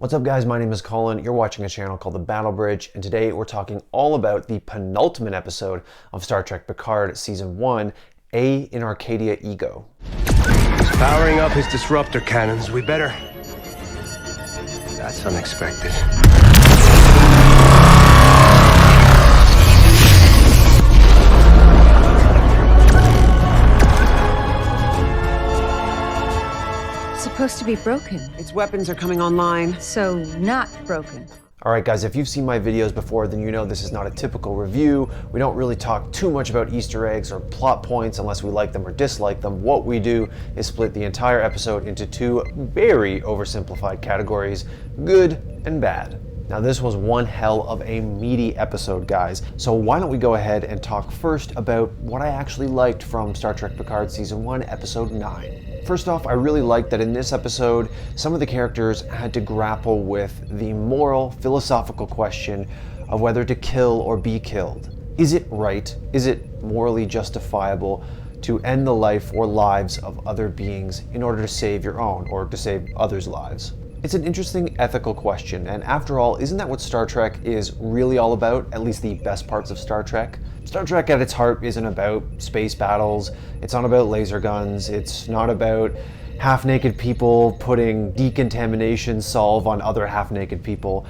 What's up guys, my name is Colin, you're watching a channel called The Battle Bridge, and today we're talking all about the penultimate episode of Star Trek Picard Season 1, A in Arcadia Ego. He's powering up his disruptor cannons, we better... That's unexpected. Supposed to be broken. Its weapons are coming online. So not broken. Alright guys, if you've seen my videos before, then you know this is not a typical review. We don't really talk too much about Easter eggs or plot points unless we like them or dislike them. What we do is split the entire episode into two very oversimplified categories, good and bad. Now this was one hell of a meaty episode, guys, so why don't we go ahead and talk first about what I actually liked from Star Trek Picard Season 1, Episode 9. First off, I really liked that in this episode, some of the characters had to grapple with the moral, philosophical question of whether to kill or be killed. Is it right? Is it morally justifiable to end the life or lives of other beings in order to save your own or to save others' lives? It's an interesting ethical question, and after all, isn't that what Star Trek is really all about, at least the best parts of Star Trek? Star Trek at its heart isn't about space battles, it's not about laser guns, it's not about half-naked people putting decontamination salve on other half-naked people.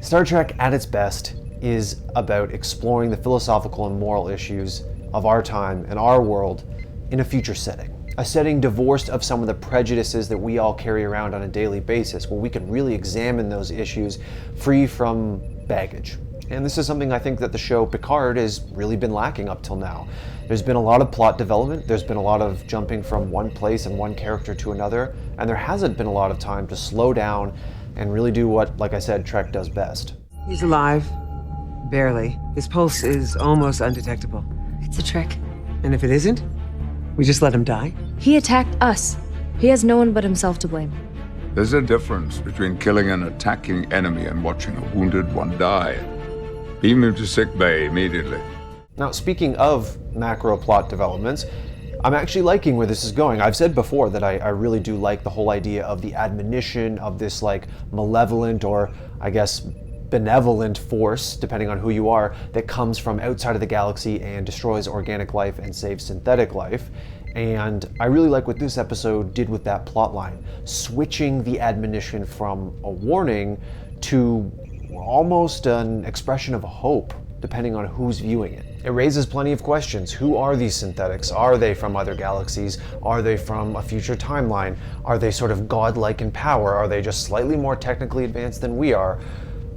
Star Trek at its best is about exploring the philosophical and moral issues of our time and our world in a future setting. A setting divorced of some of the prejudices that we all carry around on a daily basis, where we can really examine those issues free from baggage. And this is something I think that the show Picard has really been lacking up till now. There's been a lot of plot development, there's been a lot of jumping from one place and one character to another, and there hasn't been a lot of time to slow down and really do what, like I said, Trek does best. He's alive. Barely. His pulse is almost undetectable. It's a trick. And if it isn't, we just let him die? He attacked us. He has no one but himself to blame. There's a difference between killing an attacking enemy and watching a wounded one die. Beam him to sick bay immediately. Now, speaking of macro plot developments, I'm actually liking where this is going. I've said before that I really do like the whole idea of the admonition of this like malevolent or I guess benevolent force, depending on who you are, that comes from outside of the galaxy and destroys organic life and saves synthetic life. And I really like what this episode did with that plot line, switching the admonition from a warning to almost an expression of hope, depending on who's viewing it. It raises plenty of questions. Who are these synthetics? Are they from other galaxies? Are they from a future timeline? Are they sort of godlike in power? Are they just slightly more technically advanced than we are?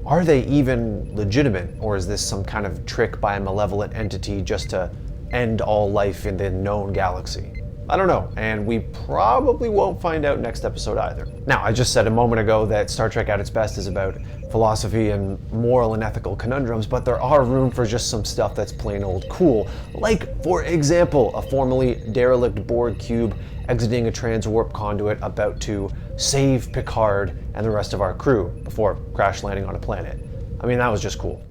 Are they even legitimate? Or is this some kind of trick by a malevolent entity just to end all life in the known galaxy? I don't know, and we probably won't find out next episode either. Now, I just said a moment ago that Star Trek at its best is about philosophy and moral and ethical conundrums, but there are room for just some stuff that's plain old cool. Like, for example, a formerly derelict Borg Cube exiting a transwarp conduit about to save Picard and the rest of our crew before crash landing on a planet. I mean, that was just cool.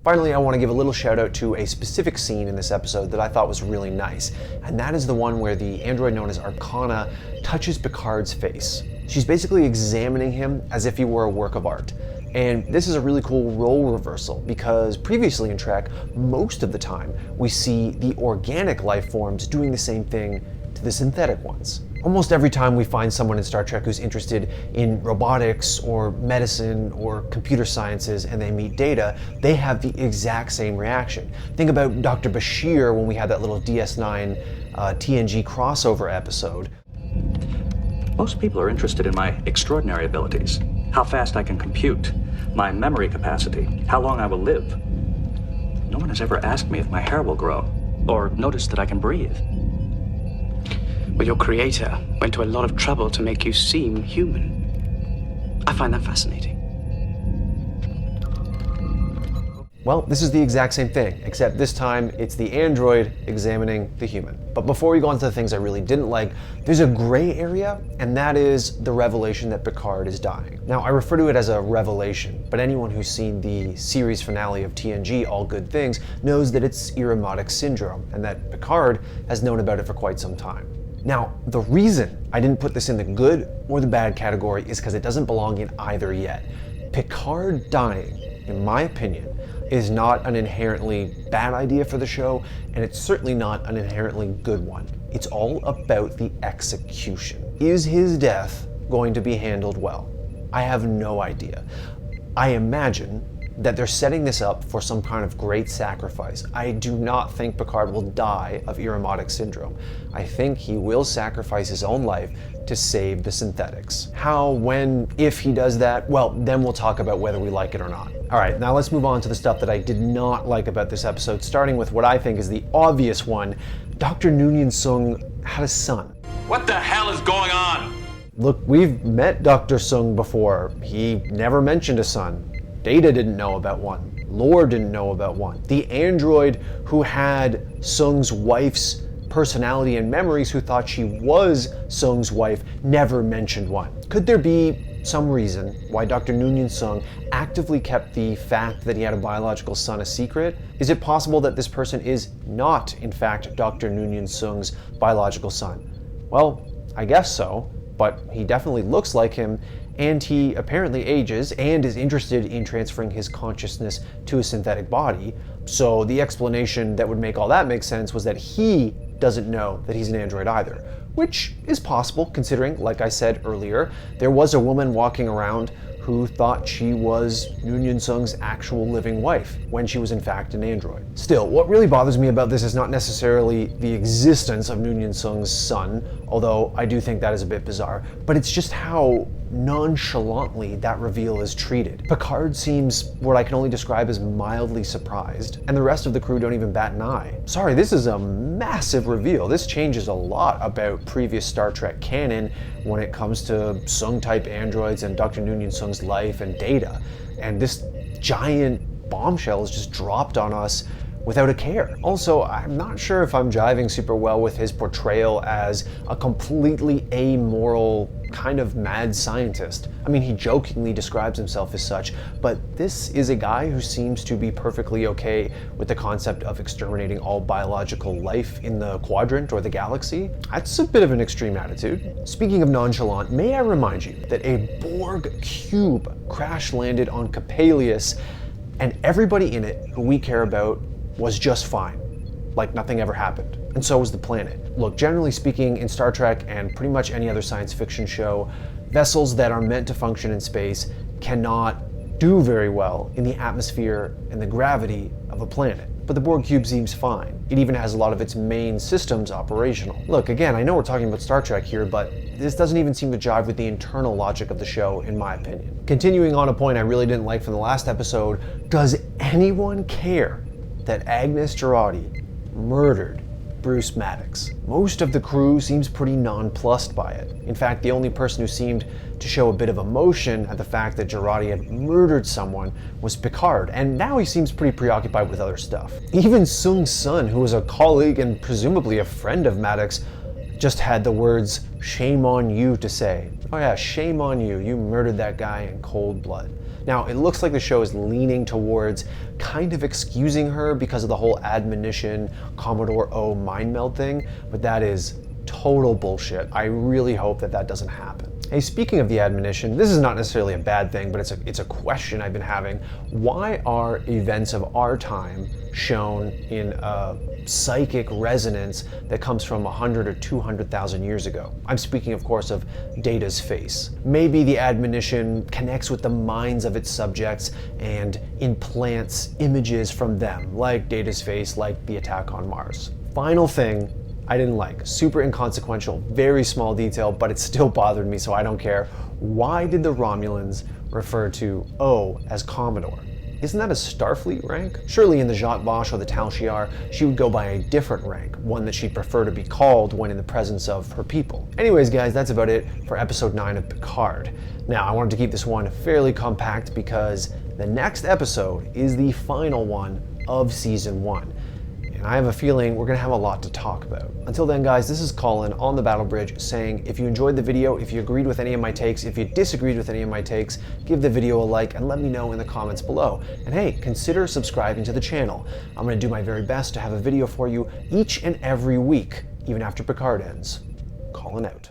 Finally, I want to give a little shout out to a specific scene in this episode that I thought was really nice, and that is the one where the android known as Arcana touches Picard's face. She's basically examining him as if he were a work of art. And this is a really cool role reversal because previously in Trek, most of the time, we see the organic life forms doing the same thing to the synthetic ones. Almost every time we find someone in Star Trek who's interested in robotics or medicine or computer sciences and they meet Data, they have the exact same reaction. Think about Dr. Bashir when we had that little DS9 TNG crossover episode. Most people are interested in my extraordinary abilities, how fast I can compute, my memory capacity, how long I will live. No one has ever asked me if my hair will grow or noticed that I can breathe. Well, your creator went to a lot of trouble to make you seem human. I find that fascinating. Well, this is the exact same thing, except this time it's the android examining the human. But before we go on to the things I really didn't like, there's a gray area, and that is the revelation that Picard is dying. Now, I refer to it as a revelation, but anyone who's seen the series finale of TNG, All Good Things, knows that it's Irumodic syndrome, and that Picard has known about it for quite some time. Now, the reason I didn't put this in the good or the bad category is because it doesn't belong in either yet. Picard dying, in my opinion, is not an inherently bad idea for the show, and it's certainly not an inherently good one. It's all about the execution. Is his death going to be handled well? I have no idea. I imagine that they're setting this up for some kind of great sacrifice. I do not think Picard will die of Irumodic syndrome. I think he will sacrifice his own life to save the synthetics. How, when, if he does that, well, then we'll talk about whether we like it or not. All right, now let's move on to the stuff that I did not like about this episode, starting with what I think is the obvious one. Dr. Noonian Soong had a son. What the hell is going on? Look, we've met Dr. Soong before. He never mentioned a son. Data didn't know about one. Lore didn't know about one. The android who had Soong's wife's personality and memories, who thought she was Soong's wife, never mentioned one. Could there be some reason why Dr. Noonian Soong actively kept the fact that he had a biological son a secret? Is it possible that this person is not, in fact, Dr. Noonian Soong's biological son? Well, I guess so, but he definitely looks like him, and he apparently ages and is interested in transferring his consciousness to a synthetic body. So the explanation that would make all that make sense was that he doesn't know that he's an android either, which is possible considering, like I said earlier, there was a woman walking around who thought she was Noonian Soong's actual living wife when she was in fact an android. Still, what really bothers me about this is not necessarily the existence of Noonian Soong's son, although I do think that is a bit bizarre, but it's just how nonchalantly that reveal is treated. Picard seems what I can only describe as mildly surprised, and the rest of the crew don't even bat an eye. Sorry, this is a massive reveal. This changes a lot about previous Star Trek canon when it comes to Soong-type androids and Dr. Noonian Soong's life and data. And this giant bombshell is just dropped on us without a care. Also, I'm not sure if I'm jiving super well with his portrayal as a completely amoral kind of mad scientist. I mean, he jokingly describes himself as such, but this is a guy who seems to be perfectly okay with the concept of exterminating all biological life in the quadrant or the galaxy. That's a bit of an extreme attitude. Speaking of nonchalant, may I remind you that a Borg Cube crash landed on Capelius, and everybody in it who we care about was just fine, like nothing ever happened. And so was the planet. Look, generally speaking, in Star Trek and pretty much any other science fiction show, vessels that are meant to function in space cannot do very well in the atmosphere and the gravity of a planet. But the Borg Cube seems fine. It even has a lot of its main systems operational. Look, again, I know we're talking about Star Trek here, but this doesn't even seem to jive with the internal logic of the show, in my opinion. Continuing on a point I really didn't like from the last episode, does anyone care that Agnes Jurati murdered Bruce Maddox? Most of the crew seems pretty nonplussed by it. In fact, the only person who seemed to show a bit of emotion at the fact that Jurati had murdered someone was Picard, and now he seems pretty preoccupied with other stuff. Even Soong's son, who was a colleague and presumably a friend of Maddox, just had the words, "Shame on you," to say. Oh yeah, shame on you, you murdered that guy in cold blood. Now, it looks like the show is leaning towards kind of excusing her because of the whole admonition Commodore O mind meld thing, but that is total bullshit. I really hope that that doesn't happen. Hey, speaking of the admonition, this is not necessarily a bad thing, but it's a question I've been having. Why are events of our time shown in a psychic resonance that comes from 100 or 200,000 years ago? I'm speaking, of course, of Data's face. Maybe the admonition connects with the minds of its subjects and implants images from them, like Data's face, like the attack on Mars. Final thing I didn't like. Super inconsequential, very small detail, but it still bothered me, so I don't care. Why did the Romulans refer to O as Commodore? Isn't that a Starfleet rank? Surely in the Jacques Bosch or the Tal Shiar, she would go by a different rank, one that she'd prefer to be called when in the presence of her people. Anyways, guys, that's about it for episode 9 of Picard. Now, I wanted to keep this one fairly compact because The next episode is the final one of Season 1. And I have a feeling we're going to have a lot to talk about. Until then, guys, this is Colin on the Battle Bridge saying if you enjoyed the video, if you agreed with any of my takes, if you disagreed with any of my takes, give the video a like and let me know in the comments below. And hey, consider subscribing to the channel. I'm going to do my very best to have a video for you each and every week, even after Picard ends. Colin out.